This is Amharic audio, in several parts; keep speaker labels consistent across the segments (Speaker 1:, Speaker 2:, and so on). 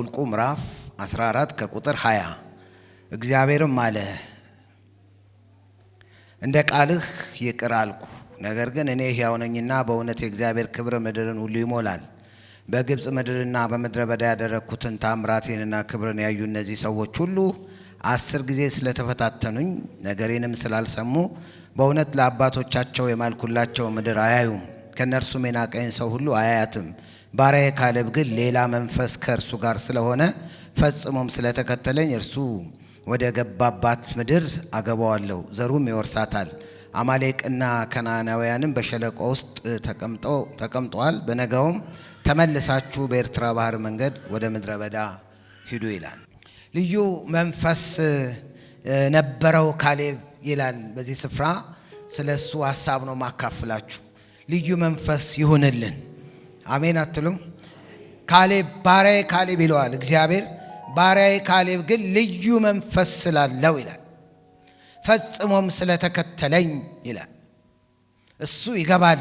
Speaker 1: ዘኍልቍ ምዕራፍ 14 ከቁጥር 20 እግዚአብሔርም አለ እንደ ቃልህ ይቅር አልኩ። ነገር ግን እኔ ሕያው ነኝና በእውነት የእግዚአብሔር ክብር ምድርን ሁሉ ይሞላል። በግብፅ ምድርና በምድረ በዳ ያደረግኩትን ታምራቴንና ክብርን ያዩ እነዚህ ሰዎች ሁሉ 10 ጊዜ ስለተፈታተኑኝ ነገሬንም ስላልሰሙ በእውነት ለአባቶቻቸው የማልኩላቸው ምድር አያዩም፣ ከእነርሱም የናቀኝ ሰው ሁሉ አያያትም። ባሪያዬ ካሌብ ግን ሌላ መንፈስ ከእርሱ ጋር ስለሆነ ፈጽሞም ስለተከተለኝ እርሱ ወደ ገባባት ምድር አገባዋለሁ፣ ዘሩም ይወርሳታል። አማሌቅና ከነዓናውያንም በሸለቆ ውስጥ ተቀምጠዋል። በነጋውም ተመልሳችሁ በኤርትራ ባህር መንገድ ወደ ምድረ በዳ ሂዱ ይላል። ልዩ መንፈስ ነበረው ካሌብ ይላል። በዚህ ስፍራ ስለሱ ሐሳብ ነው ማካፍላችሁ። ልዩ መንፈስ ይሁንልን። አሜን አትሉም? ካሌብ ባሪያዬ ካሌብ ይለዋል እግዚአብሔር። ባሪያዬ ካሌብ ግን ልዩ መንፈስ ስላለው ይላል፣ ፈጽሞም ስለተከተለኝ ይላል። እሱ ይገባል።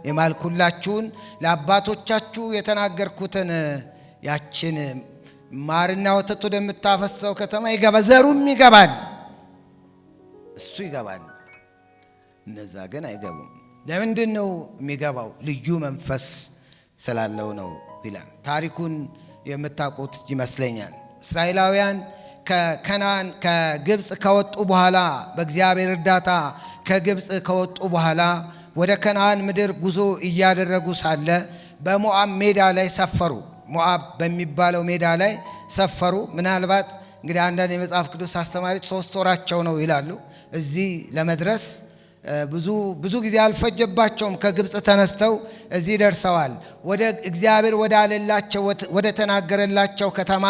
Speaker 1: የማልኩላችሁን ለአባቶቻችሁ የተናገርኩትን ያችን ማርና ወተት ወደምታፈሰው ከተማ ይገባ፣ ዘሩም ይገባል። እሱ ይገባል፣ እነዛ ግን አይገቡም። ለምንድን ነው የሚገባው? ልዩ መንፈስ ስላለው ነው ይላል። ታሪኩን የምታውቁት ይመስለኛል። እስራኤላውያን ከከናን ከግብፅ ከወጡ በኋላ በእግዚአብሔር እርዳታ ከግብፅ ከወጡ በኋላ ወደ ከነዓን ምድር ጉዞ እያደረጉ ሳለ በሞዓብ ሜዳ ላይ ሰፈሩ። ሞዓብ በሚባለው ሜዳ ላይ ሰፈሩ። ምናልባት እንግዲህ አንዳንድ የመጽሐፍ ቅዱስ አስተማሪዎች 3 ወራቸው ነው ይላሉ። እዚህ ለመድረስ ብዙ ጊዜ አልፈጀባቸውም። ከግብፅ ተነስተው እዚህ ደርሰዋል። ወደ እግዚአብሔር ወደ አለላቸው ወደ ተናገረላቸው ከተማ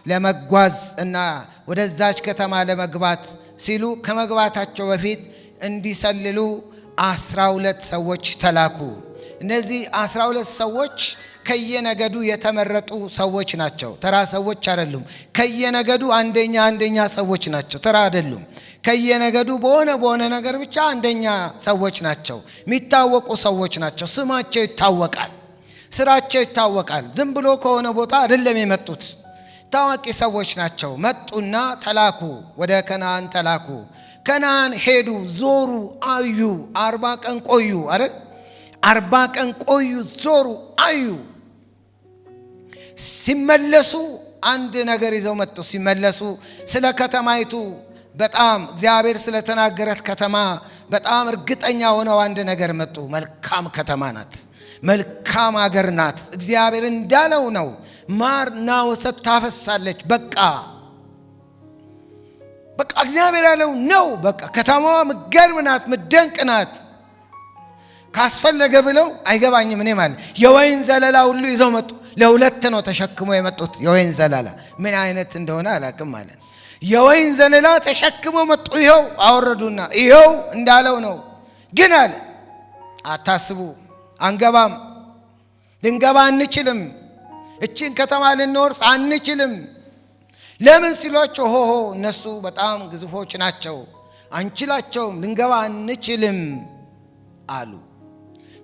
Speaker 1: ለመጓዝ እና ወደዛች ከተማ ለመግባት ሲሉ ከመግባታቸው በፊት እንዲሰልሉ 12 ሰዎች ተላኩ። እነዚህ 12 ሰዎች ከየነገዱ የተመረጡ ሰዎች ናቸው። ተራ ሰዎች አይደሉም። ከየነገዱ አንደኛ ሰዎች ናቸው። ተራ አይደሉም። ከየነገዱ በሆነ ነገር ብቻ አንደኛ ሰዎች ናቸው። የሚታወቁ ሰዎች ናቸው። ስማቸው ይታወቃል፣ ስራቸው ይታወቃል። ዝም ብሎ ከሆነ ቦታ አይደለም የመጡት፣ ታዋቂ ሰዎች ናቸው። መጡና ተላኩ፣ ወደ ከነዓን ተላኩ። ከነዓን ሄዱ፣ ዞሩ፣ አዩ። 40 ቀን ቆዩ አይደል? 40 ቀን ቆዩ፣ ዞሩ፣ አዩ። ሲመለሱ አንድ ነገር ይዘው መጡ። ሲመለሱ ስለ ከተማይቱ በጣም እግዚአብሔር ስለተናገረት ከተማ በጣም እርግጠኛ ሆነው አንድ ነገር መጡ። መልካም ከተማ ናት፣ መልካም አገር ናት። እግዚአብሔር እንዳለው ነው። ማርና ወተት ታፈሳለች። በቃ እግዚአብሔር ያለው ነው። በቃ ከተማዋ ምገርም ናት፣ ምደንቅ ናት። ካስፈለገ ብለው አይገባኝም እኔ ማለት የወይን ዘለላ ሁሉ ይዘው መጡ። ለ2 ነው ተሸክመው የመጡት። የወይን ዘለላ ምን አይነት እንደሆነ አላውቅም ማለት የወይን ዘለላ ተሸክመው መጡ። ይኸው አወረዱና ይኸው እንዳለው ነው። ግን አለ አታስቡ፣ አንገባም፣ ልንገባ አንችልም፣ እቺን ከተማ ልንወርስ አንችልም። ለምን ሲሏቸው ሆሆ እነሱ በጣም ግዙፎች ናቸው፣ አንችላቸውም፣ ልንገባ አንችልም አሉ።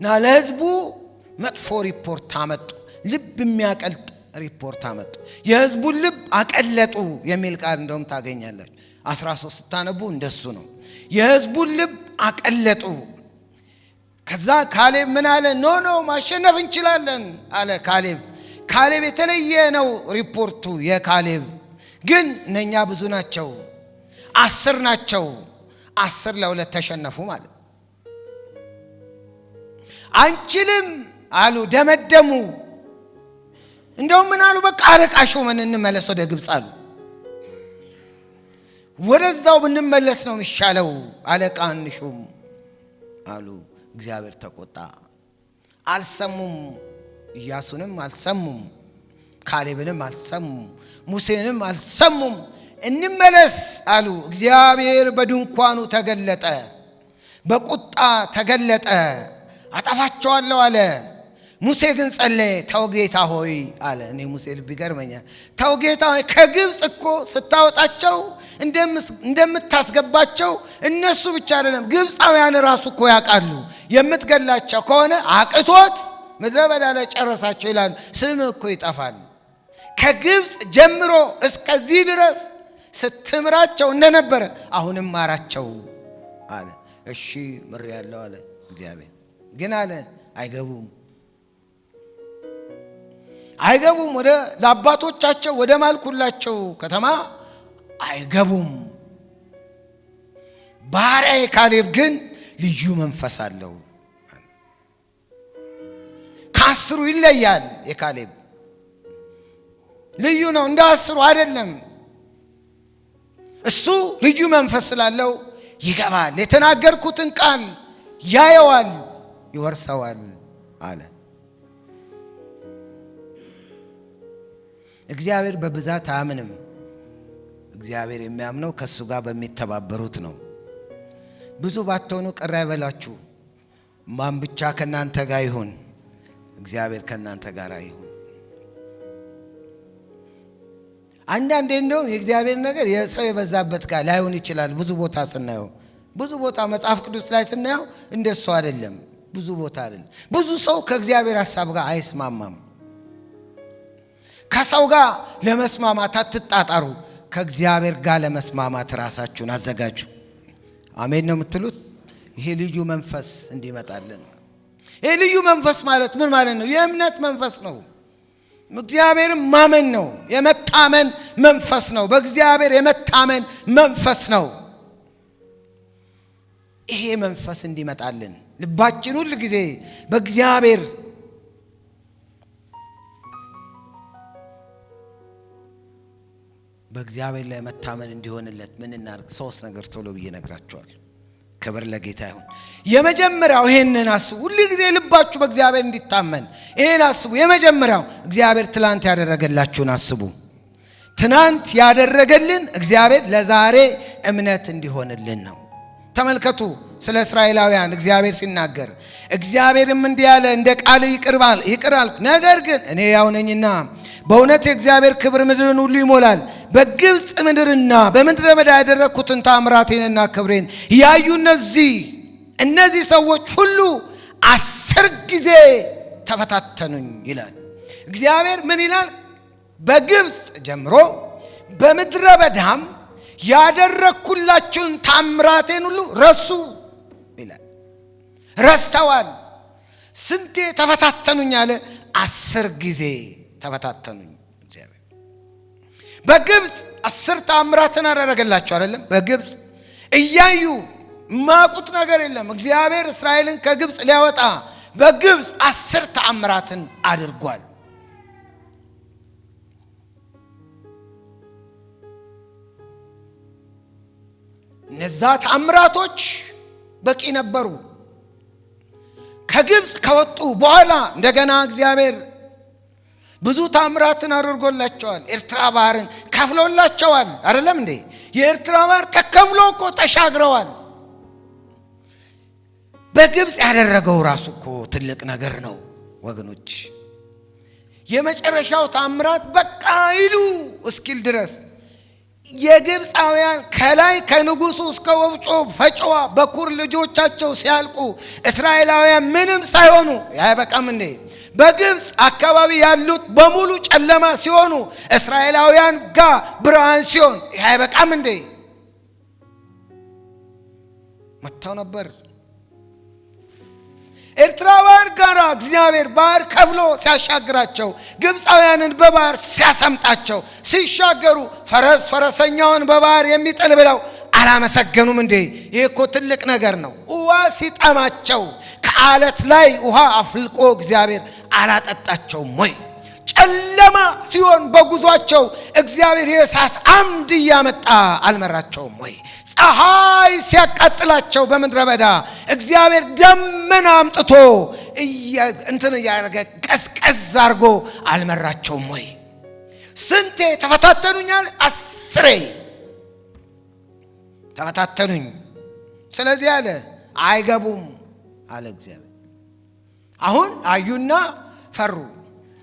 Speaker 1: እና ለህዝቡ መጥፎ ሪፖርት አመጡ። ልብ የሚያቀልጥ ሪፖርት አመጡ። የህዝቡን ልብ አቀለጡ የሚል ቃል እንደውም ታገኛላችሁ። 13 ስታነቡ እንደሱ ነው። የህዝቡን ልብ አቀለጡ። ከዛ ካሌብ ምን አለ? ኖ ማሸነፍ እንችላለን አለ ካሌብ። ካሌብ የተለየ ነው ሪፖርቱ የካሌብ። ግን እነኛ ብዙ ናቸው፣ 10 ናቸው። 10 ለ2 ተሸነፉ ማለት አንችልም አሉ፣ ደመደሙ። እንደውም ምን አሉ? በቃ አለቃ ሾመን እንመለስ ወደ ግብፅ አሉ። ወደዛው ብንመለስ ነው የሚሻለው፣ አለቃ እንሹም አሉ። እግዚአብሔር ተቆጣ። አልሰሙም። ኢያሱንም አልሰሙም፣ ካሌብንም አልሰሙም፣ ሙሴንም አልሰሙም። እንመለስ አሉ። እግዚአብሔር በድንኳኑ ተገለጠ፣ በቁጣ ተገለጠ። አጠፋቸዋለሁ አለ። ሙሴ ግን ጸለየ። ተው ጌታ ሆይ አለ። እኔ ሙሴ ልብ ይገርመኛል። ተው ጌታ ሆይ ከግብፅ እኮ ስታወጣቸው እንደምታስገባቸው እነሱ ብቻ አይደለም ግብፃውያን ራሱ እኮ ያውቃሉ። የምትገላቸው ከሆነ አቅቶት ምድረ በዳ ላይ ጨረሳቸው ይላሉ። ስም እኮ ይጠፋል። ከግብፅ ጀምሮ እስከዚህ ድረስ ስትምራቸው እንደነበረ አሁንም ማራቸው አለ። እሺ ምሬያለሁ አለ እግዚአብሔር። ግን አለ አይገቡም ወደ ለአባቶቻቸው ወደ ማልኩላቸው ከተማ አይገቡም። ባሪያዬ ካሌብ ግን ልዩ መንፈስ አለው። ከአስሩ ይለያል። የካሌብ ልዩ ነው፣ እንደ አስሩ አይደለም። እሱ ልዩ መንፈስ ስላለው ይገባል፣ የተናገርኩትን ቃል ያየዋል፣ ይወርሰዋል አለ። እግዚአብሔር በብዛት አያምንም። እግዚአብሔር የሚያምነው ከሱ ጋር በሚተባበሩት ነው። ብዙ ባትሆኑ ቅር አይበላችሁ። ማን ብቻ ከናንተ ጋር ይሁን? እግዚአብሔር ከናንተ ጋር ይሁን። አንዳንዴ እንደውም የእግዚአብሔር ነገር የሰው የበዛበት ጋር ላይሆን ይችላል። ብዙ ቦታ ስናየው፣ ብዙ ቦታ መጽሐፍ ቅዱስ ላይ ስናየው እንደሱ አይደለም። ብዙ ቦታ አይደለም። ብዙ ሰው ከእግዚአብሔር ሐሳብ ጋር አይስማማም። ከሰው ጋር ለመስማማት አትጣጣሩ። ከእግዚአብሔር ጋር ለመስማማት ራሳችሁን አዘጋጁ። አሜን ነው የምትሉት? ይሄ ልዩ መንፈስ እንዲመጣልን። ይሄ ልዩ መንፈስ ማለት ምን ማለት ነው? የእምነት መንፈስ ነው። እግዚአብሔርን ማመን ነው። የመታመን መንፈስ ነው። በእግዚአብሔር የመታመን መንፈስ ነው። ይሄ መንፈስ እንዲመጣልን ልባችን ሁሉ ጊዜ በእግዚአብሔር ላይ መታመን እንዲሆንለት ምን እናድርግ? ሶስት ነገር ቶሎ ብዬ ነግራቸዋል። ክብር ለጌታ ይሁን። የመጀመሪያው ይሄንን አስቡ። ሁሉ ጊዜ ልባችሁ በእግዚአብሔር እንዲታመን ይሄን አስቡ። የመጀመሪያው እግዚአብሔር ትናንት ያደረገላችሁን አስቡ። ትናንት ያደረገልን እግዚአብሔር ለዛሬ እምነት እንዲሆንልን ነው። ተመልከቱ፣ ስለ እስራኤላውያን እግዚአብሔር ሲናገር እግዚአብሔርም እንዲህ ያለ እንደ ቃል ይቅር አልኩ፣ ነገር ግን እኔ ያው ነኝና በእውነት የእግዚአብሔር ክብር ምድርን ሁሉ ይሞላል። በግብፅ ምድርና በምድረ በዳ ያደረግኩትን ታምራቴንና ክብሬን ያዩ እነዚህ ሰዎች ሁሉ 10 ጊዜ ተፈታተኑኝ ይላል እግዚአብሔር። ምን ይላል? በግብፅ ጀምሮ በምድረ በዳም ያደረግኩላችሁን ታምራቴን ሁሉ ረሱ ይላል። ረስተዋል። ስንቴ ተፈታተኑኝ አለ? 10 ጊዜ ተፈታተኑኝ። እግዚአብሔር በግብፅ 10 ታምራትን አደረገላቸው አይደለም? በግብፅ እያዩ ማቁት ነገር የለም። እግዚአብሔር እስራኤልን ከግብፅ ሊያወጣ በግብፅ 10 ታምራትን አድርጓል። እነዛ ታምራቶች በቂ ነበሩ። ከግብፅ ከወጡ በኋላ እንደገና እግዚአብሔር ብዙ ታምራትን አድርጎላቸዋል። ኤርትራ ባህርን ከፍሎላቸዋል አይደለም እንዴ? የኤርትራ ባህር ተከፍሎ እኮ ተሻግረዋል። በግብፅ ያደረገው ራሱ እኮ ትልቅ ነገር ነው ወገኖች። የመጨረሻው ታምራት በቃ ይሉ እስኪል ድረስ የግብፃውያን ከላይ ከንጉሱ እስከ ወፍጮ ፈጫዋ በኩር ልጆቻቸው ሲያልቁ እስራኤላውያን ምንም ሳይሆኑ ያበቃም እንዴ? በግብፅ አካባቢ ያሉት በሙሉ ጨለማ ሲሆኑ እስራኤላውያን ጋር ብርሃን ሲሆን ያበቃም እንዴ? መጥተው ነበር። ኤርትራውያን ጋር እግዚአብሔር ባህር ከፍሎ ሲያሻግራቸው፣ ግብፃውያንን በባህር ሲያሰምጣቸው ሲሻገሩ ፈረሰኛውን በባህር የሚጥል ብለው አላመሰገኑም እንዴ? ይሄ እኮ ትልቅ ነገር ነው። ውሃ ሲጠማቸው ከአለት ላይ ውሃ አፍልቆ እግዚአብሔር አላጠጣቸውም ወይ? ጨለማ ሲሆን በጉዟቸው እግዚአብሔር የእሳት አምድ እያመጣ አልመራቸውም ወይ? ፀሐይ ሲያቃጥላቸው በምድረ በዳ እግዚአብሔር ደመና አምጥቶ እያደረገ ቀዝቀዝ አድርጎ አልመራቸውም ወይ? ስንቴ ተፈታተኑኛል? 10 ተፈታተኑኝ። ስለዚህ አለ አይገቡም አለ እግዚአብሔር። አሁን አዩና ፈሩ።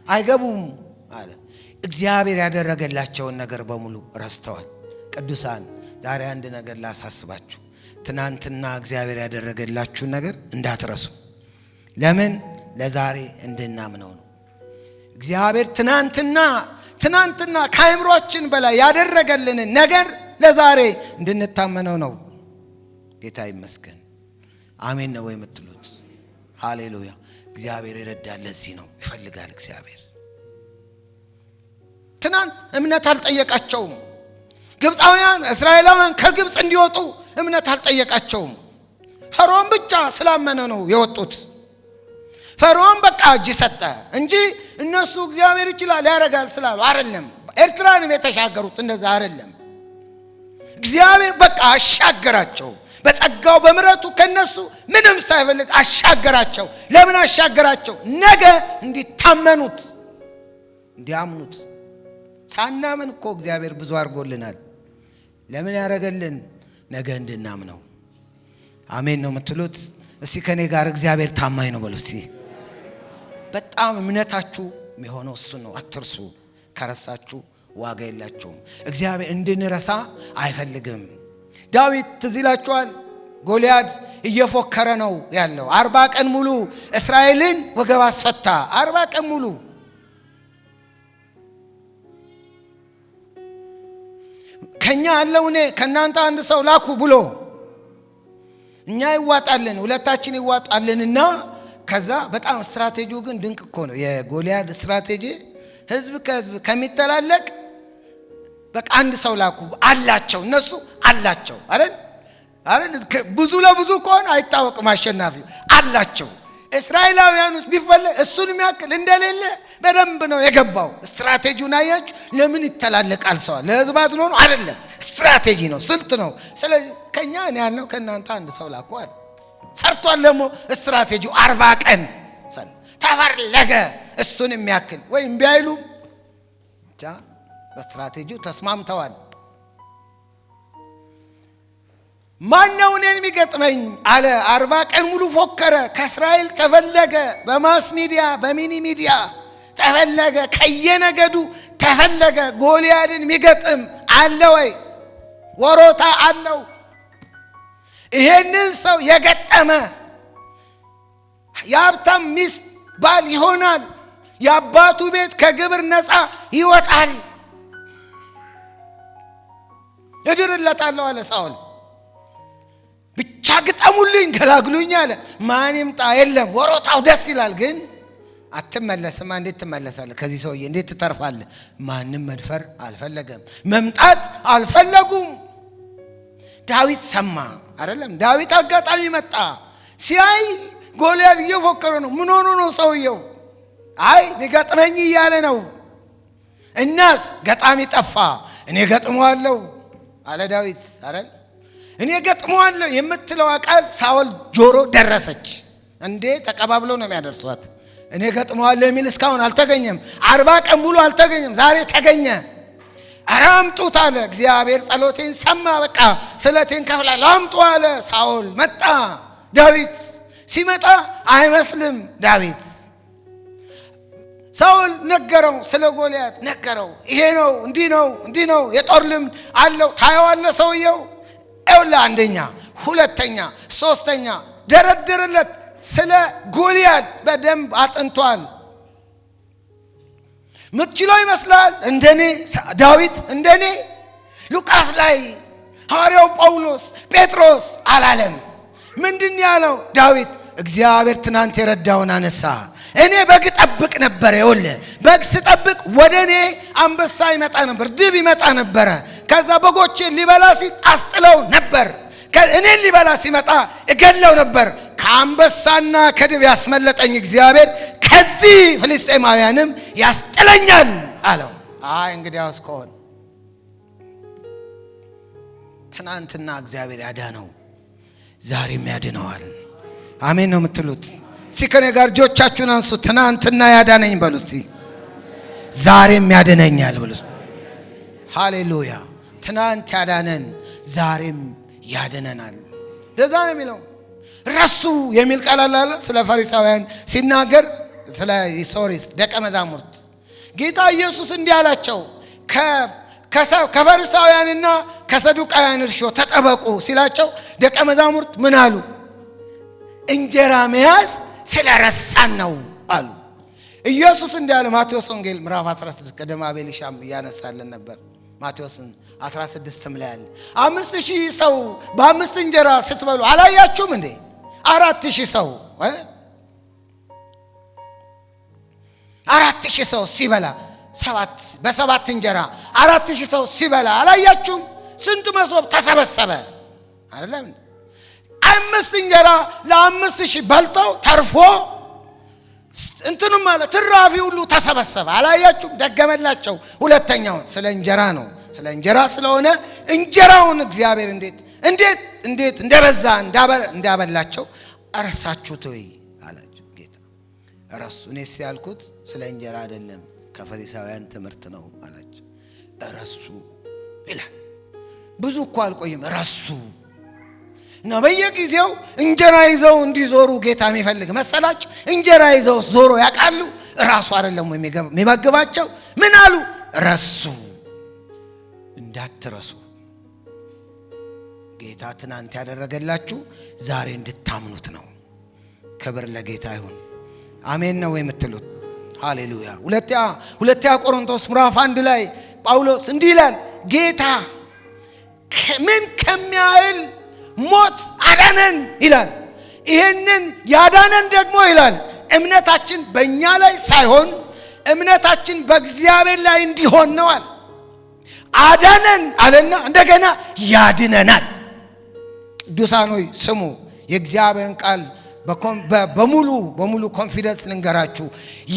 Speaker 1: አይገቡም አለ። እግዚአብሔር ያደረገላቸውን ነገር በሙሉ ረስተዋል። ቅዱሳን ዛሬ አንድ ነገር ላሳስባችሁ። ትናንትና እግዚአብሔር ያደረገላችሁን ነገር እንዳትረሱ። ለምን? ለዛሬ እንድናምነው ነው። እግዚአብሔር ትናንትና ትናንትና ከአእምሮአችን በላይ ያደረገልን ነገር ለዛሬ እንድንታመነው ነው። ጌታ ይመስገን። አሜን ነው የምትሉት? ሃሌሉያ። እግዚአብሔር ይረዳል። ለዚህ ነው ይፈልጋል እግዚአብሔር። ትናንት እምነት አልጠየቃቸውም። ግብፃውያን እስራኤላውያን ከግብፅ እንዲወጡ እምነት አልጠየቃቸውም። ፈርዖን ብቻ ስላመነ ነው የወጡት። ፈርዖን በቃ እጅ ሰጠ እንጂ እነሱ እግዚአብሔር ይችላል ያረጋል ስላሉ አይደለም። ኤርትራንም የተሻገሩት እንደዛ አይደለም። እግዚአብሔር በቃ አሻገራቸው። በጸጋው በምሕረቱ ከነሱ ምንም ሳይፈልግ አሻገራቸው። ለምን አሻገራቸው? ነገ እንዲታመኑት፣ እንዲያምኑት። ሳናምን እኮ እግዚአብሔር ብዙ አድርጎልናል። ለምን ያረገልን? ነገ እንድናምነው። አሜን ነው የምትሉት? እስቲ ከኔ ጋር እግዚአብሔር ታማኝ ነው በሉ እስቲ። በጣም እምነታችሁ የሚሆነው እሱ ነው። አትርሱ። ከረሳችሁ ዋጋ የላችሁም። እግዚአብሔር እንድንረሳ አይፈልግም። ዳዊት ትዝ ይላችኋል። ጎልያድ እየፎከረ ነው ያለው። 40 ቀን ሙሉ እስራኤልን ወገብ አስፈታ። 40 ቀን ሙሉ ከኛ ያለው እኔ ከናንተ አንድ ሰው ላኩ ብሎ እኛ ይዋጣልን፣ ሁለታችን ይዋጣልንና ከዛ በጣም ስትራቴጂው ግን ድንቅ እኮ ነው የጎልያድ ስትራቴጂ። ህዝብ ከህዝብ ከሚተላለቅ በቃ አንድ ሰው ላኩ አላቸው። እነሱ አላቸው አይደል? ብዙ ለብዙ ከሆነ አይታወቅም አሸናፊው። አላቸው። እስራኤላውያኑስ ቢፈለግ እሱን የሚያክል እንደሌለ በደንብ ነው የገባው። ስትራቴጂውን አያችሁ? ለምን ይተላለቃል ሰው? ለህዝባት ነው አይደለም። ስትራቴጂ ነው፣ ስልት ነው። ስለዚህ ከኛ እኔ ያልነው ከናንተ አንድ ሰው ላኩ አለ። ሰርቷል ደግሞ ስትራቴጂው። 40 ቀን ተፈለገ እሱን የሚያክል ወይም ቢያይሉ ብቻ በስትራቴጂው ተስማምተዋል። ማነው እኔን የሚገጥመኝ አለ። 40 ቀን ሙሉ ፎከረ። ከእስራኤል ተፈለገ። በማስ ሚዲያ በሚኒ ሚዲያ ተፈለገ። ከየነገዱ ተፈለገ። ጎልያድን የሚገጥም አለ ወይ? ወሮታ አለው? ይሄንን ሰው የገጠመ የሀብታም ሚስት ባል ይሆናል። የአባቱ ቤት ከግብር ነፃ ይወጣል። እድርለታለሁ አለ ሳኦል። ብቻ ግጠሙልኝ፣ ገላግሉኝ አለ። ማን ይምጣ? የለም። ወሮታው ደስ ይላል፣ ግን አትመለስማ። እንዴት ትመለሳለህ? ከዚህ ሰውዬ እንዴት ትተርፋለህ? ማንም መድፈር አልፈለገም፣ መምጣት አልፈለጉም። ዳዊት ሰማ አይደለም? ዳዊት አጋጣሚ መጣ። ሲያይ ጎልያድ እየፎከረ ነው። ምን ሆኖ ነው ሰውየው? አይ ሊገጥመኝ እያለ ነው። እናስ ገጣሚ ጠፋ። እኔ ገጥመዋለሁ አለ ዳዊት አይደል? እኔ ገጥመዋለሁ የምትለው ቃል ሳኦል ጆሮ ደረሰች። እንዴ ተቀባብለው ነው የሚያደርሷት። እኔ ገጥመዋለሁ የሚል እስካሁን አልተገኘም። 40 ቀን ሙሉ አልተገኘም። ዛሬ ተገኘ። ኧረ አምጡት አለ። እግዚአብሔር ጸሎቴን ሰማ። በቃ ስለቴን ከፍላለሁ አምጡ አለ። ሳኦል መጣ። ዳዊት ሲመጣ አይመስልም ዳዊት። ሳኦል ነገረው፣ ስለ ጎልያድ ነገረው። ይሄ ነው፣ እንዲህ ነው፣ እንዲህ ነው፣ የጦር ልምድ አለው። ታየዋለህ ሰውየው። ይኸውልህ አንደኛ፣ ሁለተኛ፣ ሶስተኛ ደረደረለት። ስለ ጎልያድ በደንብ አጥንቷል። ምትችለው ይመስላል እንደኔ ዳዊት፣ እንደኔ ሉቃስ ላይ ሐዋርያው ጳውሎስ ጴጥሮስ አላለም። ምንድን ያለው ዳዊት? እግዚአብሔር ትናንት የረዳውን አነሳ። እኔ በግ ጠብቅ ነበር። ይኸውልህ በግ ስጠብቅ ወደ እኔ አንበሳ ይመጣ ነበር፣ ድብ ይመጣ ነበረ። ከዛ በጎቼን ሊበላ ሲል አስጥለው ነበር። እኔን ሊበላ ሲመጣ እገለው ነበር። ከአንበሳና ከድብ ያስመለጠኝ እግዚአብሔር ከዚህ ፍልስጤማውያንም ያስጥለኛል አለው። አይ እንግዲያውስ ከሆነ ትናንትና እግዚአብሔር ያዳነው ዛሬም ያድነዋል። አሜን ነው የምትሉት? ሲከኔ ጋር እጆቻችሁን አንሱ። ትናንትና ያዳነኝ በሉ እስቲ። ዛሬም ያድነኛል በሉ። ሃሌሉያ። ትናንት ያዳነን ዛሬም ያድነናል። ለዛ ነው የሚለው። ረሱ የሚል ቃል አለ ስለ ፈሪሳውያን ሲናገር፣ ስለ ሶሪስ ደቀ መዛሙርት ጌታ ኢየሱስ እንዲህ አላቸው፣ ከፈሪሳውያንና ከሰዱቃውያን እርሾ ተጠበቁ ሲላቸው ደቀ መዛሙርት ምን አሉ? እንጀራ መያዝ ስለረሳን ነው አሉ። ኢየሱስ እንዳለ ማቴዎስ ወንጌል ምዕራፍ 16 ቀደም አቤልሻም ያነሳልን ነበር። ማቴዎስን 16 ላይ አለ 5000 ሰው በ5 እንጀራ ስትበሉ አላያችሁም እንዴ? 4000 ሰው 4000 ሰው ሲበላ በ7 እንጀራ 4000 ሰው ሲበላ አላያችሁም? ስንት መሶብ ተሰበሰበ አይደለም? 5 እንጀራ ለ5000 በልተው ተርፎ እንትንም ማለት ትራፊ ሁሉ ተሰበሰበ አላያችሁም? ደገመላቸው ሁለተኛውን። ስለ እንጀራ ነው። ስለ እንጀራ ስለሆነ እንጀራውን እግዚአብሔር እንዴት እንደበዛ እንዳበላቸው እረሳችሁት ወይ አላቸው ጌታ። እረሱ። እኔስ ያልኩት ስለ እንጀራ አይደለም ከፈሪሳውያን ትምህርት ነው አላቸው። እረሱ ይላል። ብዙ እኮ አልቆይም እረሱ። እና በየጊዜው እንጀራ ይዘው እንዲዞሩ ጌታ የሚፈልግ መሰላቸው? እንጀራ ይዘው ዞሮ ያውቃሉ? ራሱ አይደለም የሚመግባቸው። ምን አሉ? ረሱ። እንዳትረሱ። ጌታ ትናንት ያደረገላችሁ ዛሬ እንድታምኑት ነው። ክብር ለጌታ ይሁን። አሜን ነው የምትሉት? ሃሌሉያ። ሁለተኛ ቆሮንቶስ ምዕራፍ 1 ላይ ጳውሎስ እንዲህ ይላል፣ ጌታ ምን ከሚያህል ሞት አዳነን ይላል። ይሄንን ያዳነን ደግሞ ይላል እምነታችን በእኛ ላይ ሳይሆን እምነታችን በእግዚአብሔር ላይ እንዲሆን ነዋል። አዳነን አለና እንደገና ያድነናል። ቅዱሳን ሆይ ስሙ። የእግዚአብሔርን ቃል በሙሉ ኮንፊደንስ ልንገራችሁ።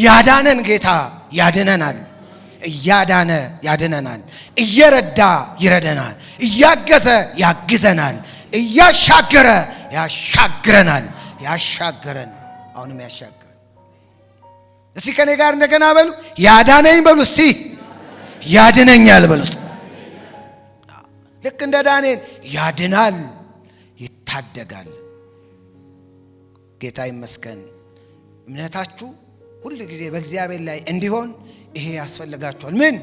Speaker 1: ያዳነን ጌታ ያድነናል። እያዳነ ያድነናል። እየረዳ ይረደናል። እያገዘ ያግዘናል። እያሻገረ ያሻግረናል። ያሻገረን አሁንም ያሻግረን። እስቲ ከኔ ጋር እንደገና በሉ፣ ያዳነኝ በሉ እስቲ፣ ያድነኛል በሉ። ልክ እንደ ዳንኤል ያድናል፣ ይታደጋል። ጌታ ይመስገን። እምነታችሁ ሁሉ ጊዜ በእግዚአብሔር ላይ እንዲሆን ይሄ ያስፈልጋችኋል። ምን?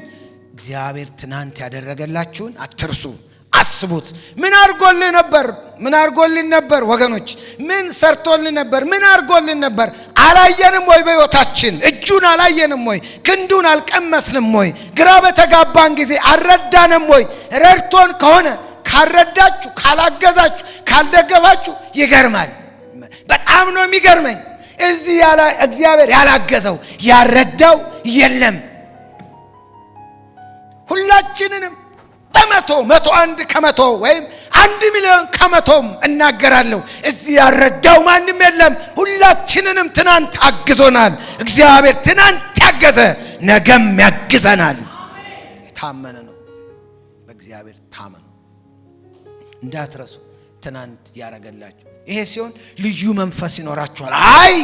Speaker 1: እግዚአብሔር ትናንት ያደረገላችሁን አትርሱ፣ አስቡት። ምን አርጎልን ነበር ወገኖች? ምን ሰርቶልን ነበር? ምን አርጎልን ነበር? አላየንም ወይ? በሕይወታችን እጁን አላየንም ወይ? ክንዱን አልቀመስንም ወይ? ግራ በተጋባን ጊዜ አልረዳንም ወይ? ረድቶን ከሆነ ካልረዳችሁ፣ ካላገዛችሁ፣ ካልደገፋችሁ ይገርማል። በጣም ነው የሚገርመኝ። እዚህ እግዚአብሔር ያላገዘው ያረዳው የለም። ሁላችንንም በ101 ከመቶ ወይም 1,000,000 ከመቶም እናገራለሁ። እዚህ ያረዳው ማንም የለም። ሁላችንንም ትናንት አግዞናል። እግዚአብሔር ትናንት ያገዘ ነገም ያግዘናል። የታመነ ነው። በእግዚአብሔር ታመኑ፣ እንዳትረሱ ትናንት ያረገላችሁ። ይሄ ሲሆን ልዩ መንፈስ ይኖራችኋል። አይ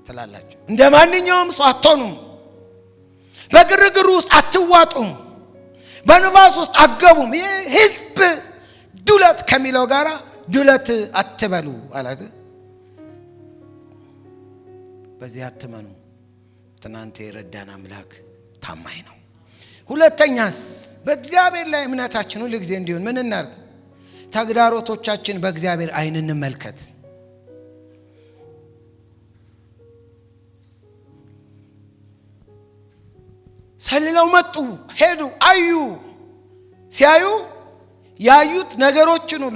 Speaker 1: ትላላችሁ። እንደ ማንኛውም ሰው አትሆኑም። በግርግር ውስጥ አትዋጡም። በንፋስ ውስጥ አትገቡም። ይሄ ህዝብ ዱለት ከሚለው ጋር ዱለት አትበሉ አላት። በዚህ አትመኑ። ትናንት የረዳን አምላክ ታማኝ ነው። ሁለተኛስ በእግዚአብሔር ላይ እምነታችን ሁሉ ጊዜ እንዲሆን ምን እናድርግ? ተግዳሮቶቻችን በእግዚአብሔር አይን እንመልከት። ሰልለው መጡ፣ ሄዱ፣ አዩ። ሲያዩ ያዩት ነገሮችን ሁሉ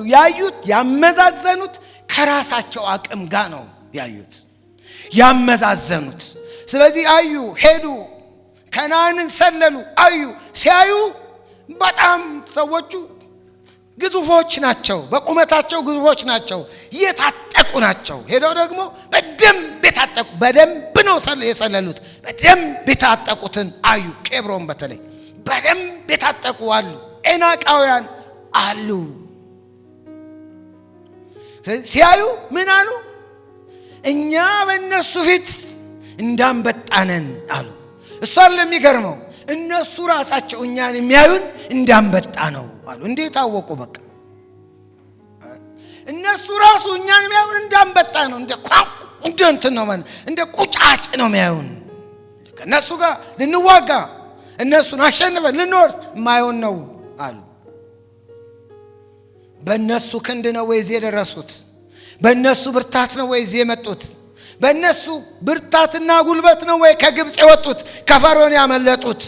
Speaker 1: ያመዛዘኑት ከራሳቸው አቅም ጋር ነው ያመዛዘኑት። ስለዚህ አዩ፣ ሄዱ፣ ከነዓንን ሰለሉ፣ አዩ። ሲያዩ በጣም ሰዎቹ ግዙፎች ናቸው፣ በቁመታቸው ግዙፎች ናቸው፣ የታጠቁ ናቸው። ሄደው ደግሞ በደንብ የታጠቁ በደንብ ነው የሰለሉት። በደንብ የታጠቁትን አዩ። ኬብሮን በተለይ በደንብ የታጠቁ አሉ፣ ኤናቃውያን አሉ። ሲያዩ ምን አሉ? እኛ በእነሱ ፊት እንዳንበጣነን አሉ። እሷን ለሚገርመው እነሱ ራሳቸው እኛን የሚያዩን እንዳንበጣ ነው አሉ። እንዴት አወቁ? በቃ እነሱ ራሱ እኛን የሚያዩን እንዳንበጣ ነው፣ እንደ እንትን ነው ማለት እንደ ቁጫጭ ነው የሚያዩን። ከነሱ ጋር ልንዋጋ እነሱን አሸንፈን ልንወርስ የማይሆን ነው አሉ። በእነሱ ክንድ ነው ወይስ የደረሱት? በእነሱ ብርታት ነው ወይስ የመጡት? በእነሱ ብርታትና ጉልበት ነው ወይ ከግብፅ የወጡት ከፈርዖን ያመለጡት?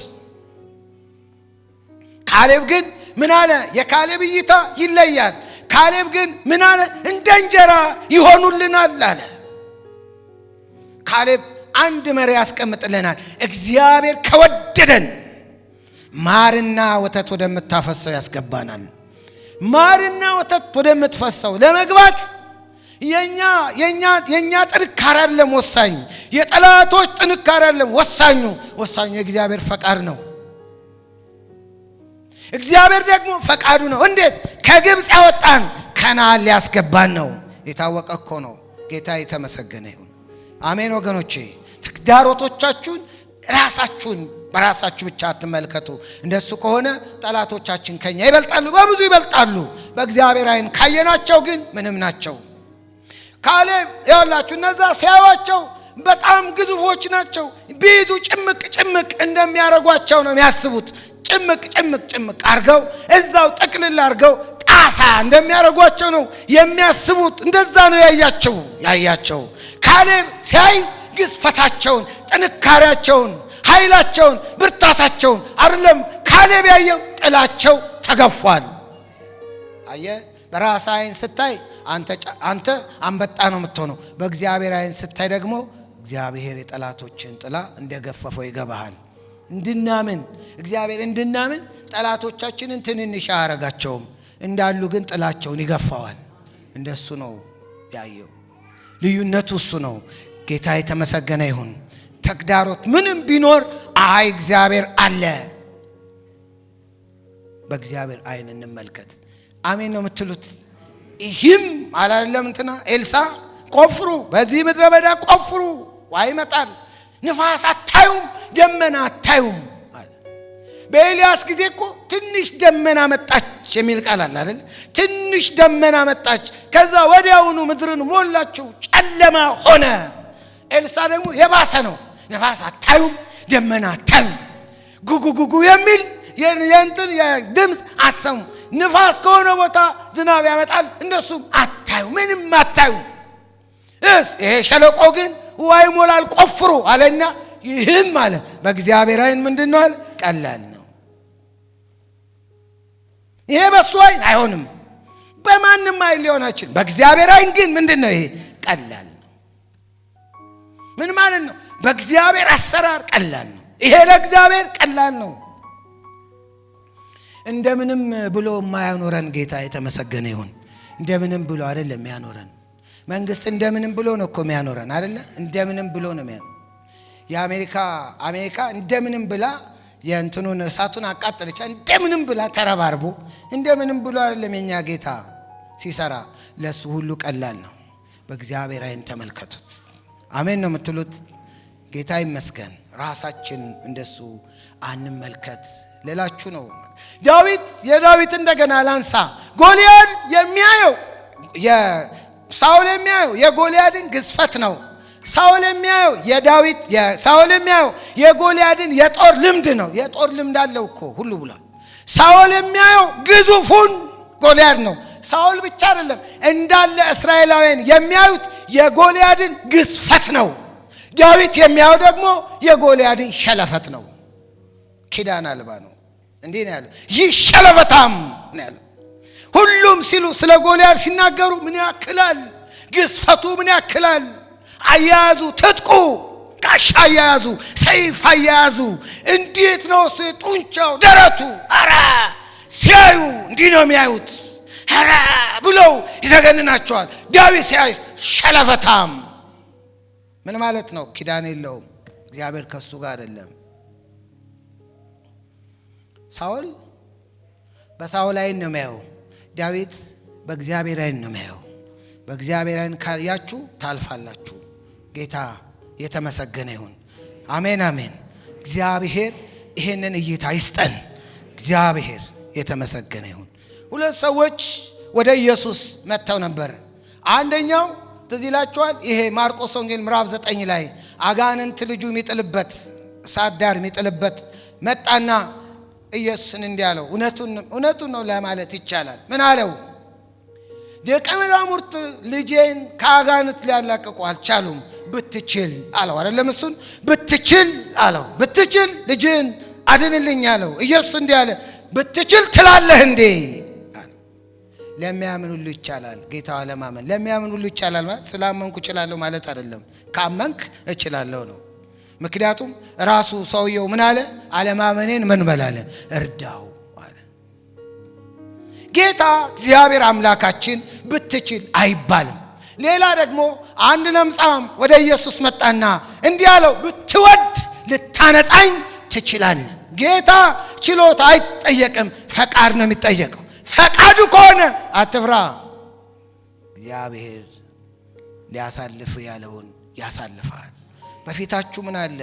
Speaker 1: ካሌብ ግን ምን አለ? የካሌብ እይታ ይለያል። ካሌብ ግን ምን አለ? እንደ እንጀራ ይሆኑልናል አለ። ካሌብ አንድ መሪ ያስቀምጥልናል። እግዚአብሔር ከወደደን ማርና ወተት ወደምታፈሰው ያስገባናል። ማርና ወተት ወደምትፈሰው ለመግባት የኛ ጥንካሬ አይደለም ወሳኝ፣ የጠላቶች ጥንካሬ አይደለም ወሳኙ የእግዚአብሔር ፈቃድ ነው። እግዚአብሔር ደግሞ ፈቃዱ ነው። እንዴት? ከግብፅ ያወጣን ከነዓን ሊያስገባን ነው። የታወቀ እኮ ነው። ጌታ የተመሰገነ ይሁን። አሜን ወገኖቼ። ተግዳሮቶቻችሁን ራሳችሁን በራሳችሁ ብቻ አትመልከቱ። እንደሱ ከሆነ ጠላቶቻችን ከኛ ይበልጣሉ፣ በብዙ ይበልጣሉ። በእግዚአብሔር ዓይን ካየናቸው ግን ምንም ናቸው። ካሌብ ያላችሁ እነዛ ሲያዩአቸው በጣም ግዙፎች ናቸው። ቢይዙ ጭምቅ እንደሚያረጓቸው ነው የሚያስቡት። ጭምቅ አርገው እዛው ጥቅልል አርገው ጣሳ እንደሚያረጓቸው ነው የሚያስቡት። እንደዛ ነው ያያቸው። ካሌብ ሲያይ ግዝፈታቸውን፣ ጥንካሬያቸውን፣ ኃይላቸውን፣ ብርታታቸውን አይደለም ካሌብ ያየው፣ ጥላቸው ተገፏል። አየ በራስ ዓይን ስታይ አንተ አንበጣ ነው የምትሆነው። በእግዚአብሔር ዓይን ስታይ ደግሞ እግዚአብሔር የጠላቶችን ጥላ እንደገፈፈው ይገባሃል። እግዚአብሔር እንድናምን ጠላቶቻችንን ትንንሽ አያረጋቸውም፣ እንዳሉ ግን ጥላቸውን ይገፋዋል። እንደሱ ነው ያየው። ልዩነቱ እሱ ነው። ጌታ የተመሰገነ ይሁን። ተግዳሮት ምንም ቢኖር እግዚአብሔር አለ። በእግዚአብሔር ዓይን እንመልከት። አሜን ነው የምትሉት? ይህም አላለም እንትና ኤልሳ ቆፍሩ፣ በዚህ ምድረ በዳ ቆፍሩ፣ ውሃ ይመጣል። ንፋስ አታዩም፣ ደመና አታዩም አለ። በኤልያስ ጊዜ እኮ ትንሽ ደመና መጣች የሚል ቃል አለ አይደል? ትንሽ ደመና መጣች፣ ከዛ ወዲያውኑ ምድርን ሞላችው፣ ጨለማ ሆነ። ኤልሳ ደግሞ የባሰ ነው። ንፋስ አታዩም፣ ደመና አታዩም፣ ጉጉጉጉ የሚል የድምፅ አትሰሙ። ንፋስ ከሆነ ቦታ ዝናብ ያመጣል፣ እንደሱም አታዩ፣ ምንም አታዩ። ይሄ ሸለቆ ግን ውሃ ይሞላል፣ ቆፍሩ አለና ይህም አለ በእግዚአብሔር ዓይን ምንድነው አለ? ቀላል ነው። ይሄ በሱ ዓይን አይሆንም፣ በማንም ዓይን ሊሆን አይችልም። በእግዚአብሔር ዓይን ግን ምንድነው? ይሄ ቀላል ነው። ምን ማለት ነው? በእግዚአብሔር አሰራር ቀላል ነው። ይሄ ለእግዚአብሔር ቀላል ነው። እንደምንም ብሎ የማያኖረን ጌታ የተመሰገነ ይሁን። እንደምንም ብሎ አይደለም የሚያኖረን። መንግስት እንደምንም ብሎ ነው እኮ የሚያኖረን አይደለ? እንደምንም ብሎ ነው የሚያኖረን። አሜሪካ እንደምንም ብላ የእንትኑን እሳቱን አቃጠለች። እንደምንም ብላ ተረባርቦ እንደምንም ብሎ አይደለም የኛ ጌታ ሲሰራ። ለሱ ሁሉ ቀላል ነው። በእግዚአብሔር ዓይን ተመልከቱት። አሜን ነው የምትሉት? ጌታ ይመስገን። ራሳችን እንደሱ አንመልከት ሌላችሁ ነው። የዳዊት እንደገና ላንሳ። ጎልያድ የሚያየው ሳኦል የሚያየው የጎልያድን ግዝፈት ነው። ሳኦል የሚያየው የጎልያድን የጦር ልምድ ነው። የጦር ልምድ አለው እኮ ሁሉ ብሏል። ሳኦል የሚያየው ግዙፉን ጎልያድ ነው። ሳኦል ብቻ አይደለም እንዳለ እስራኤላውያን የሚያዩት የጎልያድን ግዝፈት ነው። ዳዊት የሚያየው ደግሞ የጎልያድን ሸለፈት ነው። ኪዳን አልባ ነው። እንዲህ ነው ያለው፣ ይህ ሸለፈታም ነው ያለው። ሁሉም ሲሉ ስለ ጎልያድ ሲናገሩ ምን ያክላል ግዝፈቱ፣ ምን ያክላል አያያዙ፣ ትጥቁ፣ ጋሻ አያያዙ፣ ሰይፍ አያያዙ፣ እንዴት ነው እሱ ጡንቻው፣ ደረቱ። አራ ሲያዩ እንዲህ ነው የሚያዩት። አራ ብለው ይዘገንናቸዋል። ዳዊት ሲያይ ሸለፈታም ምን ማለት ነው? ኪዳን የለውም። እግዚአብሔር ከሱ ጋር አይደለም። ሳኦል በሳኦል ዓይን ነው የሚያየው። ዳዊት በእግዚአብሔር ዓይን ነው የሚያየው። በእግዚአብሔር ዓይን ካያችሁ ታልፋላችሁ። ጌታ የተመሰገነ ይሁን። አሜን አሜን። እግዚአብሔር ይሄንን እይታ ይስጠን። እግዚአብሔር የተመሰገነ ይሁን። ሁለት ሰዎች ወደ ኢየሱስ መጥተው ነበር። አንደኛው ትዝ ይላችኋል። ይሄ ማርቆስ ወንጌል ምዕራፍ 9 ላይ አጋንንት ልጁ የሚጥልበት እሳት ዳር የሚጥልበት መጣና ኢየሱስን እንዲህ አለው። እውነቱን ነው ለማለት ይቻላል። ምን አለው? ደቀ መዛሙርት ልጄን ከአጋንንት ሊያላቅቁ አልቻሉም። ብትችል አለው አይደለም እሱን ብትችል አለው። ብትችል ልጅን አድንልኝ አለው። ኢየሱስ እንዲህ አለ፣ ብትችል ትላለህ እንዴ? ለሚያምን ሁሉ ይቻላል። ጌታው ለማመን ለሚያምን ሁሉ ይቻላል ማለት ስላመንኩ እችላለሁ ማለት አይደለም። ካመንክ እችላለሁ ነው። ምክንያቱም ራሱ ሰውየው ምን አለ? አለማመኔን ምን በላለ እርዳው አለ። ጌታ እግዚአብሔር አምላካችን ብትችል አይባልም። ሌላ ደግሞ አንድ ለምጻም ወደ ኢየሱስ መጣና እንዲህ አለው፣ ብትወድ ልታነጻኝ ትችላለህ። ጌታ ችሎታ አይጠየቅም፣ ፈቃድ ነው የሚጠየቀው። ፈቃዱ ከሆነ አትፍራ። እግዚአብሔር ሊያሳልፍ ያለውን ያሳልፋል። በፊታችሁ ምን አለ?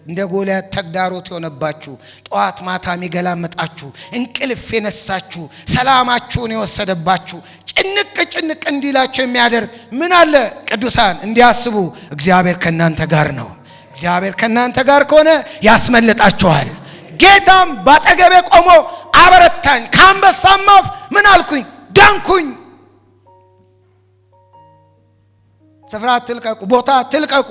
Speaker 1: እንደ ጎልያድ ተግዳሮት የሆነባችሁ ጠዋት ማታ የሚገላመጣችሁ እንቅልፍ የነሳችሁ ሰላማችሁን የወሰደባችሁ ጭንቅ እንዲላችሁ የሚያደርግ ምን አለ? ቅዱሳን እንዲያስቡ እግዚአብሔር ከናንተ ጋር ነው። እግዚአብሔር ከናንተ ጋር ከሆነ ያስመልጣችኋል። ጌታም ባጠገቤ ቆሞ አበረታኝ፣ ከአንበሳም አፍ ምን አልኩኝ? ዳንኩኝ። ስፍራ አትልቀቁ፣ ቦታ አትልቀቁ፣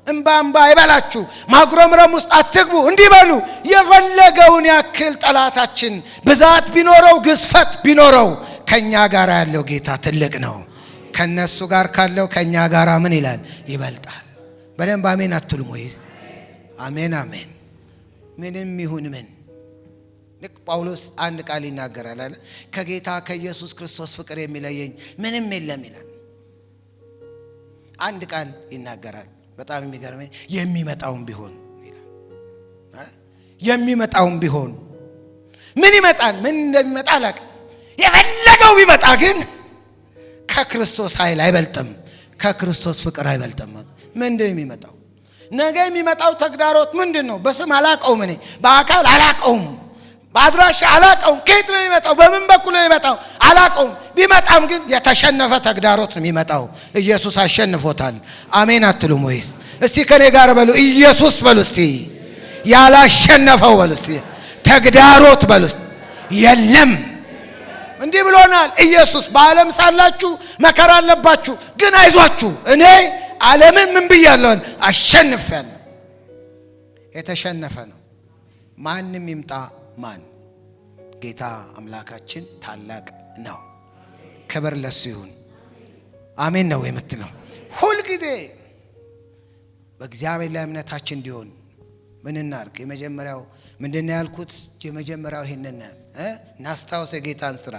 Speaker 1: እንባ አይበላችሁ፣ ማጉረምረም ውስጥ አትግቡ። እንዲህ በሉ፣ የፈለገውን ያክል ጠላታችን ብዛት ቢኖረው ግዝፈት ቢኖረው ከኛ ጋር ያለው ጌታ ትልቅ ነው። ከነሱ ጋር ካለው ከኛ ጋር ምን ይላል? ይበልጣል። በደንብ አሜን አትሉም ወይ? አሜን አሜን። ምንም ይሁን ምን ልክ ጳውሎስ አንድ ቃል ይናገራል አለ፣ ከጌታ ከኢየሱስ ክርስቶስ ፍቅር የሚለየኝ ምንም የለም ይላል። አንድ ቃል ይናገራል። በጣም የሚገርመኝ የሚመጣውን ቢሆን ይላል። የሚመጣውን ቢሆን ምን ይመጣል? ምን እንደሚመጣ አላውቅም። የፈለገው ቢመጣ ግን ከክርስቶስ ኃይል አይበልጥም፣ ከክርስቶስ ፍቅር አይበልጥም። ምን እንደሚመጣው ነገ የሚመጣው ተግዳሮት ምንድነው? በስም አላቀውም፣ እኔ በአካል አላቀውም፣ በአድራሻ አላቀውም። ከየት ነው የሚመጣው? በምን በኩል ነው የሚመጣው? አላቀውም። ቢመጣም ግን የተሸነፈ ተግዳሮት ነው የሚመጣው። ኢየሱስ አሸንፎታል። አሜን አትሉም ወይስ? እስቲ ከኔ ጋር በሉ፣ ኢየሱስ በሉ እስቲ፣ ያላሸነፈው በሉ እስቲ፣ ተግዳሮት በሉ የለም። እንዲህ ብሎናል ኢየሱስ፣ በዓለም ሳላችሁ መከራ አለባችሁ፣ ግን አይዟችሁ እኔ ዓለምን ምን ብያለሁ? አሸንፌያለሁ። የተሸነፈ ነው። ማንም ይምጣ ማን፣ ጌታ አምላካችን ታላቅ ነው። ክብር ለሱ ይሁን። አሜን ነው የምትለው። ሁል ጊዜ በእግዚአብሔር ላይ እምነታችን እንዲሆን ምን እናድርግ? የመጀመሪያው ምንድነው ያልኩት? የመጀመሪያው ይሄንን እናስታውስ የጌታን ስራ።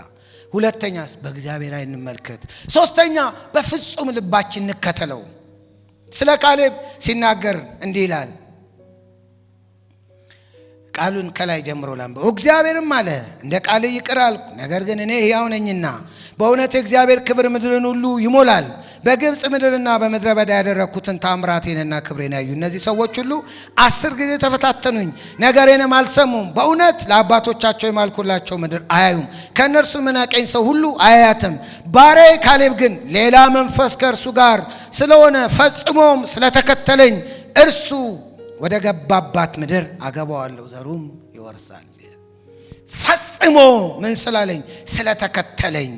Speaker 1: ሁለተኛ በእግዚአብሔር ላይ እንመልከት። ሶስተኛ በፍጹም ልባችን እንከተለው። ስለ ካሌብ ሲናገር እንዲህ ይላል። ቃሉን ከላይ ጀምሮ ላንብብ። እግዚአብሔርም አለ እንደ ቃል ይቅር አልኩ፣ ነገር ግን እኔ ሕያው ነኝና በእውነት የእግዚአብሔር ክብር ምድርን ሁሉ ይሞላል። በግብፅ ምድርና በምድረ በዳ ያደረግኩትን ታምራቴንና ክብሬን ያዩ እነዚህ ሰዎች ሁሉ 10 ጊዜ ተፈታተኑኝ፣ ነገሬንም አልሰሙም። በእውነት ለአባቶቻቸው የማልኩላቸው ምድር አያዩም፣ ከእነርሱ የናቀኝ ሰው ሁሉ አያያትም። ባሪያዬ ካሌብ ግን ሌላ መንፈስ ከእርሱ ጋር ስለሆነ ፈጽሞም ስለተከተለኝ እርሱ ወደ ገባባት ምድር አገባዋለሁ፣ ዘሩም ይወርሳል። ፈጽሞ ምን ስላለኝ? ስለተከተለኝ።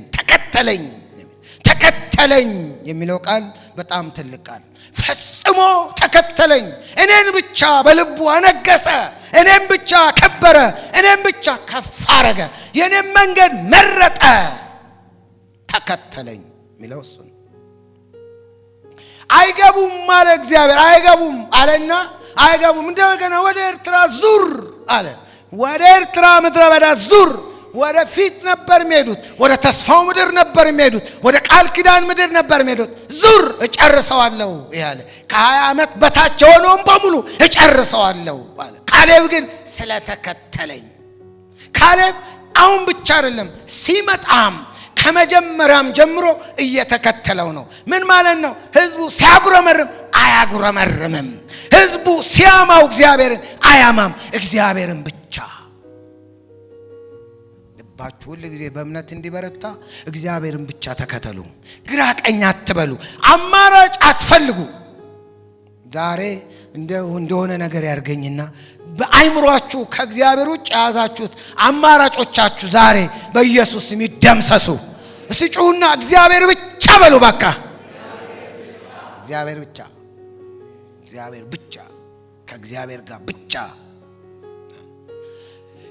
Speaker 1: ተከተለኝ የሚለው ቃል በጣም ትልቅ ቃል። ፈጽሞ ተከተለኝ። እኔን ብቻ በልቡ አነገሰ፣ እኔን ብቻ ከበረ፣ እኔን ብቻ ከፍ አረገ፣ የኔን መንገድ መረጠ። ተከተለኝ የሚለው እሱ ነው። አይገቡም አለ እግዚአብሔር። አይገቡም አለና አይገቡም። እንደገና ወደ ኤርትራ ዙር አለ። ወደ ኤርትራ ምድረ በዳ ዙር። ወደ ፊት ነበር የሚሄዱት፣ ወደ ተስፋው ምድር ነበር የሚሄዱት፣ ወደ ቃል ኪዳን ምድር ነበር የሚሄዱት። ዙር እጨርሰዋለሁ ያለ ከ20 ዓመት በታች የሆነውን በሙሉ እጨርሰዋለሁ አለ። ካሌብ ግን ስለተከተለኝ። ካሌብ አሁን ብቻ አይደለም ሲመጣም ከመጀመሪያም ጀምሮ እየተከተለው ነው። ምን ማለት ነው? ህዝቡ ሲያጉረመርም አያጉረመርምም። ህዝቡ ሲያማው እግዚአብሔርን አያማም፣ እግዚአብሔርን ብቻ። ልባችሁ ሁሉ ጊዜ በእምነት እንዲበረታ እግዚአብሔርን ብቻ ተከተሉ። ግራ ቀኝ አትበሉ፣ አማራጭ አትፈልጉ። ዛሬ እንደሆነ ነገር ያርገኝና በአይምሯችሁ ከእግዚአብሔር ውጭ ያዛችሁት አማራጮቻችሁ ዛሬ በኢየሱስ ስም ይደምሰሱ። እስጩና እግዚአብሔር ብቻ በሉ በቃ እግዚአብሔር ብቻ እግዚአብሔር ብቻ ከእግዚአብሔር ጋር ብቻ።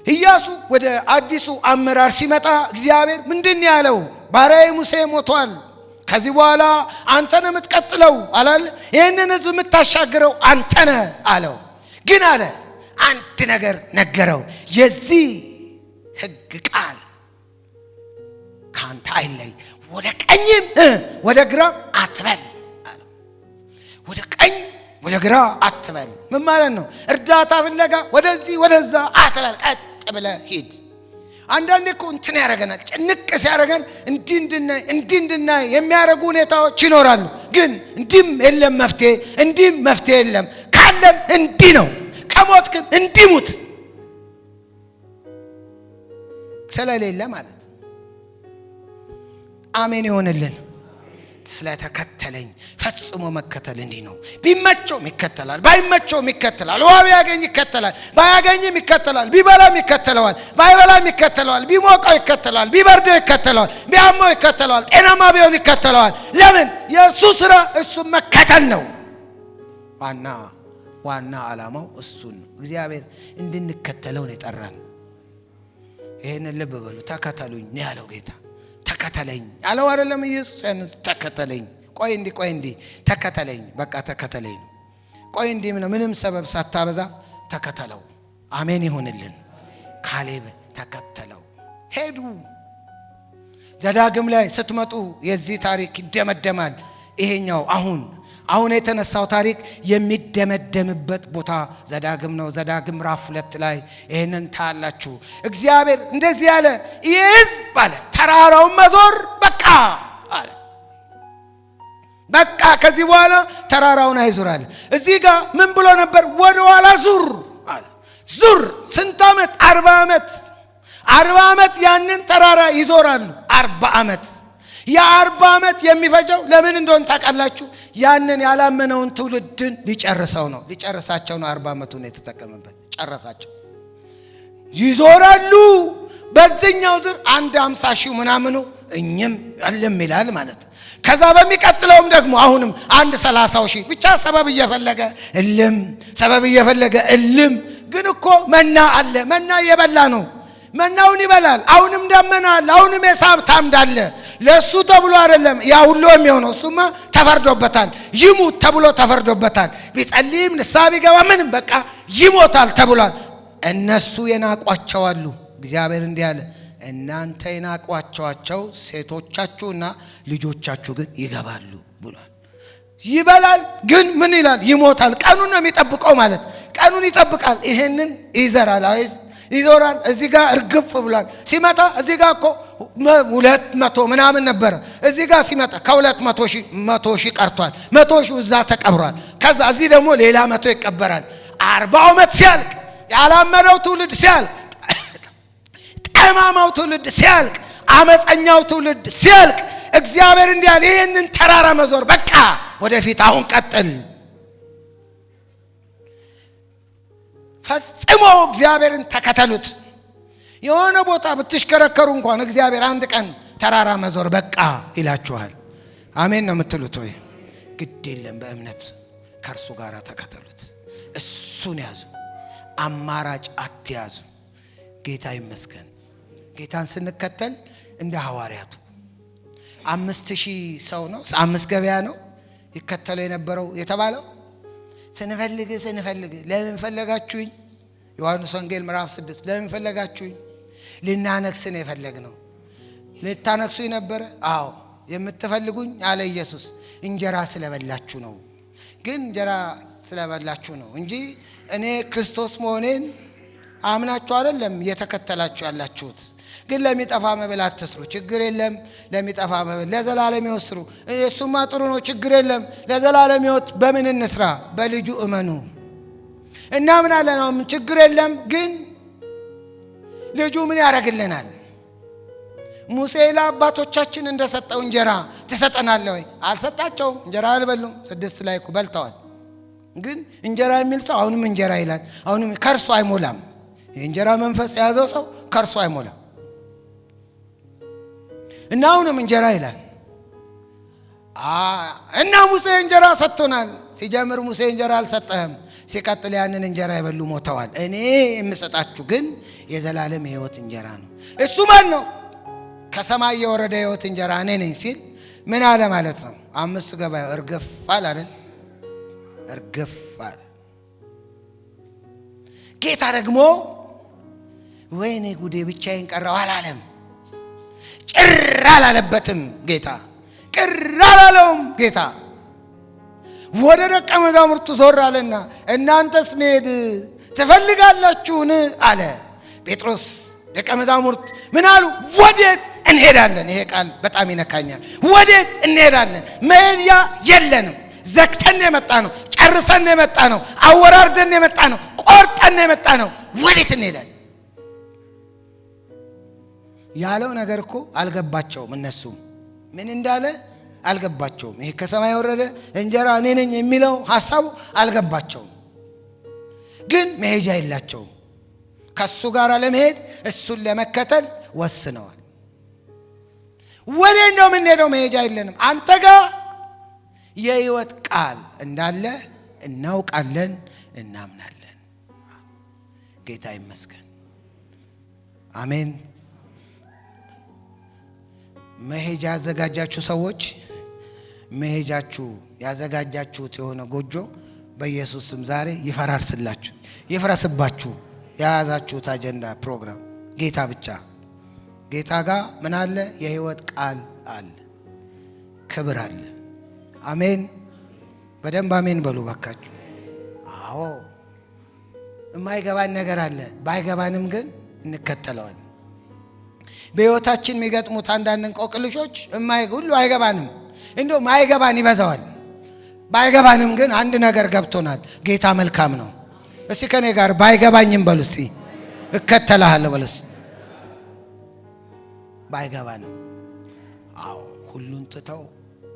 Speaker 1: ኢያሱ ወደ አዲሱ አመራር ሲመጣ እግዚአብሔር ምንድነው ያለው? ባሪያዬ ሙሴ ሞቷል፣ ከዚህ በኋላ አንተ ነህ የምትቀጥለው አላለ? ይሄንን ህዝብ የምታሻግረው አንተ ነህ አለው። ግን አለ አንድ ነገር ነገረው። የዚህ ህግ ቃል ካንተ አይለይ፣ ወደ ቀኝም ወደ ግራም አትበል አለው። ወደ ቀኝ ወደ ግራ አትበል ምን ማለት ነው? እርዳታ ፍለጋ ወደዚህ ወደዛ አትበል፣ ቀጥ ብለህ ሂድ። አንዳንዴ እኮ እንትን ያደርገናል፣ ጭንቅ ሲያደርገን እንድንድናይ የሚያደርጉ ሁኔታዎች ይኖራሉ። ግን እንዲህም የለም መፍትሄ፣ እንዲህም መፍትሄ የለም። ካለም እንዲህ ነው፣ ከሞትክም እንዲሙት ስለሌለ ማለት። አሜን ይሆንልን። ስለተከተለኝ ፈጽሞ መከተል እንዲህ ነው። ቢመቸውም ይከተላል፣ ባይመቸውም ይከተላል። ውሃ ቢያገኝ ይከተላል፣ ባያገኝም ይከተላል። ቢበላም ይከተለዋል፣ ባይበላም ይከተለዋል። ቢሞቀው ይከተለዋል፣ ቢበርደው ይከተለዋል፣ ቢያመው ይከተለዋል፣ ጤናማ ቢሆን ይከተለዋል። ለምን? የእሱ ስራ እሱ መከተል ነው። ዋና ዓላማው እሱን ነው። እግዚአብሔር እንድንከተለው ነው የጠራን። ይሄንን ልብ በሉ። ተከተሉኝ ነው ያለው ጌታ። ተከተለኝ አለው አይደለም? ኢየሱስ ተከተለኝ። ቆይ እንዲህ ተከተለኝ፣ በቃ ተከተለኝ። ቆይ እንዲህ ምንም ሰበብ ሳታበዛ ተከተለው። አሜን ይሁንልን። ካሌብ ተከተለው፣ ሄዱ። ዘዳግም ላይ ስትመጡ የዚህ ታሪክ ይደመደማል። ይሄኛው አሁን የተነሳው ታሪክ የሚደመደምበት ቦታ ዘዳግም ነው። ዘዳግም ምዕራፍ 2 ላይ ይሄንን ታያላችሁ። እግዚአብሔር እንደዚህ ያለ ይህዝብ አለ ተራራውን መዞር በቃ አለ። በቃ ከዚህ በኋላ ተራራውን አይዞራል። እዚህ ጋር ምን ብሎ ነበር? ወደ ኋላ ዙር አለ። ዙር ስንት ዓመት? 40 ዓመት ያንን ተራራ ይዞራሉ። 40 ዓመት። ያ40 ዓመት የሚፈጀው ለምን እንደሆነ ታውቃላችሁ? ያንን ያላመነውን ትውልድን ሊጨርሳቸው ነው። 40 ዓመቱን የተጠቀመበት ጨረሳቸው። ይዞራሉ። በዚህኛው ዝር 50 ሺህ ምናምኑ እኝም አለም ይላል ማለት። ከዛ በሚቀጥለውም ደግሞ አሁንም 30 ሺህ ብቻ ሰበብ እየፈለገ እልም። ግን እኮ መና አለ። መና እየበላ ነው። መናውን ይበላል። አሁንም ደመና አለ። አሁንም የሳብ ታምድ አለ። ለሱ ተብሎ አይደለም ያ ሁሉ የሚሆነው። እሱማ ተፈርዶበታል። ይሙት ተብሎ ተፈርዶበታል። ቢጸልይም ንስሐ ቢገባ ምንም በቃ ይሞታል ተብሏል። እነሱ የናቋቸው አሉ። እግዚአብሔር እንዲህ አለ፣ እናንተ የናቋቸዋቸው ሴቶቻችሁና ልጆቻችሁ ግን ይገባሉ ብሏል። ይበላል ግን ምን ይላል? ይሞታል። ቀኑን ነው የሚጠብቀው ማለት ቀኑን ይጠብቃል። ይሄንን ይዘራል፣ ይዞራል። እዚህ ጋር እርግፍ ብሏል። ሲመጣ እዚህ ጋር እኮ 200 ምናምን ነበር። እዚህ ጋር ሲመጣ ከ200 ሺህ 100 ሺህ ቀርቷል። 100 ሺህ እዛ ተቀብሯል። ከዛ እዚህ ደግሞ ሌላ 100 ይቀበራል። 40 ዓመት ሲያልቅ፣ ያላመነው ትውልድ ሲያልቅ፣ ጠማማው ትውልድ ሲያልቅ፣ አመፀኛው ትውልድ ሲያልቅ እግዚአብሔር እንዲህ ያለ ይሄንን ተራራ መዞር በቃ ወደፊት አሁን ቀጥል። ፈጽሞ እግዚአብሔርን ተከተሉት። የሆነ ቦታ ብትሽከረከሩ እንኳን እግዚአብሔር አንድ ቀን ተራራ መዞር በቃ ይላችኋል። አሜን ነው የምትሉት ወይ? ግድ የለም፣ በእምነት ከእርሱ ጋር ተከተሉት። እሱን ያዙ፣ አማራጭ አትያዙ። ጌታ ይመስገን። ጌታን ስንከተል እንደ ሐዋርያቱ 5000 ሰው ነው 5 ገበያ ነው ይከተለው የነበረው የተባለው። ስንፈልግ ለምን ፈለጋችሁኝ? ዮሐንስ ወንጌል ምዕራፍ 6 ለምን ፈለጋችሁኝ? ልናነክስ ነው የፈለግነው። ልታነክሱኝ ነበረ? አዎ የምትፈልጉኝ አለ ኢየሱስ እንጀራ ስለበላችሁ ነው። ግን እንጀራ ስለበላችሁ ነው እንጂ እኔ ክርስቶስ መሆኔን አምናችሁ አይደለም እየተከተላችሁ ያላችሁት። ግን ለሚጠፋ መብል አትስሩ። ችግር የለም። ለሚጠፋ መብል ለዘላለም ሕይወት ስሩ። እሱማ ጥሩ ነው፣ ችግር የለም። ለዘላለም ሕይወት በምን እንስራ? በልጁ እመኑ እና ምን አለ ነው? ችግር የለም። ግን ልጁ ምን ያደርግልናል? ሙሴ ለአባቶቻችን እንደሰጠው እንጀራ ትሰጠናለህ ወይ? አልሰጣቸውም። እንጀራ አልበሉም። 6 ላይ እኮ በልተዋል። ግን እንጀራ የሚል ሰው አሁንም እንጀራ ይላል። አሁንም ከርሱ አይሞላም። የእንጀራ መንፈስ የያዘው ሰው ከርሱ አይሞላም። እና አሁንም እንጀራ ይላል። እና ሙሴ እንጀራ ሰጥቶናል። ሲጀምር ሙሴ እንጀራ አልሰጠህም። ሲቀጥል ያንን እንጀራ የበሉ ሞተዋል። እኔ የምሰጣችሁ ግን የዘላለም ሕይወት እንጀራ ነው። እሱ ማን ነው? ከሰማይ የወረደ ሕይወት እንጀራ እኔ ነኝ ሲል ምን አለ ማለት ነው? 5 ገበያ እርግፍ አለ አይደል? እርግፍ አለ። ጌታ ደግሞ ወይኔ ጉዴ ብቻዬን ቀረው አላለም። ጭር አላለበትም ጌታ። ቅር አላለውም ጌታ። ወደ ደቀ መዛሙርቱ ዞር አለና እናንተስ መሄድ ትፈልጋላችሁን አለ። ጴጥሮስ ደቀ መዛሙርት ምን አሉ? ወዴት እንሄዳለን? ይሄ ቃል በጣም ይነካኛል። ወዴት እንሄዳለን? መሄጃ የለንም። ዘግተን የመጣ ነው። ጨርሰን የመጣ ነው። አወራርደን የመጣ ነው። ቆርጠን የመጣ ነው። ወዴት እንሄዳለን ያለው ነገር እኮ አልገባቸውም። እነሱም ምን እንዳለ አልገባቸውም። ይሄ ከሰማይ የወረደ እንጀራ እኔ ነኝ የሚለው ሐሳቡ አልገባቸውም። ግን መሄጃ የላቸውም። ከሱ ጋር ለመሄድ እሱን ለመከተል ወስነዋል። ወዴት ነው የምንሄደው? መሄጃ የለንም። አንተ ጋር የሕይወት ቃል እንዳለ እናውቃለን፣ እናምናለን። ጌታ ይመስገን። አሜን። መሄጃ ያዘጋጃችሁ ሰዎች መሄጃችሁ ያዘጋጃችሁት የሆነ ጎጆ በኢየሱስ ስም ዛሬ ይፈራርስላችሁ፣ ይፍረስባችሁ። የያዛችሁት አጀንዳ ፕሮግራም ጌታ ብቻ። ጌታ ጋር ምን አለ? የሕይወት ቃል አለ፣ ክብር አለ። አሜን። በደንብ አሜን በሉ ባካችሁ። አዎ የማይገባን ነገር አለ። ባይገባንም ግን እንከተለዋለን። በሕይወታችን የሚገጥሙት አንዳንድ እንቆቅልሾች ሁሉ አይገባንም። እንደው ማይገባን ይበዛዋል። ባይገባንም ግን አንድ ነገር ገብቶናል። ጌታ መልካም ነው። እስቲ ከኔ ጋር ባይገባኝም በሉ እስቲ እከተልሃለሁ በሉ እስቲ። ባይገባንም አዎ ሁሉን ትተው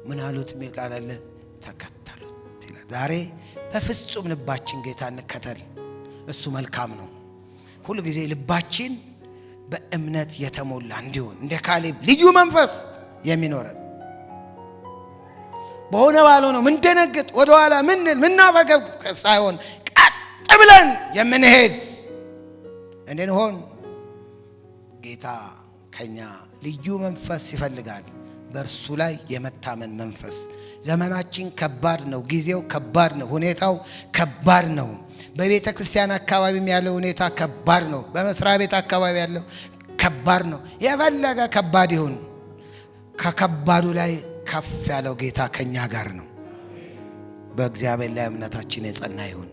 Speaker 1: ምን አሉት የሚል ቃል አለ፣ ተከተሉት ይላል። ዛሬ በፍጹም ልባችን ጌታ እንከተል። እሱ መልካም ነው። ሁሉ ጊዜ ልባችን በእምነት የተሞላ እንዲሆን እንደ ካሌብ ልዩ መንፈስ የሚኖረን በሆነ ባልሆነው ምን ደነግጥ ወደ ኋላ ምን ምናፈገብ ሳይሆን ቀጥ ብለን የምንሄድ እንድንሆን ጌታ ከኛ ልዩ መንፈስ ይፈልጋል። በእርሱ ላይ የመታመን መንፈስ። ዘመናችን ከባድ ነው። ጊዜው ከባድ ነው። ሁኔታው ከባድ ነው። በቤተ ክርስቲያን አካባቢም ያለው ሁኔታ ከባድ ነው። በመስሪያ ቤት አካባቢ ያለው ከባድ ነው። የፈለገ ከባድ ይሁን፣ ከከባዱ ላይ ከፍ ያለው ጌታ ከኛ ጋር ነው። በእግዚአብሔር ላይ እምነታችን የጸና ይሁን።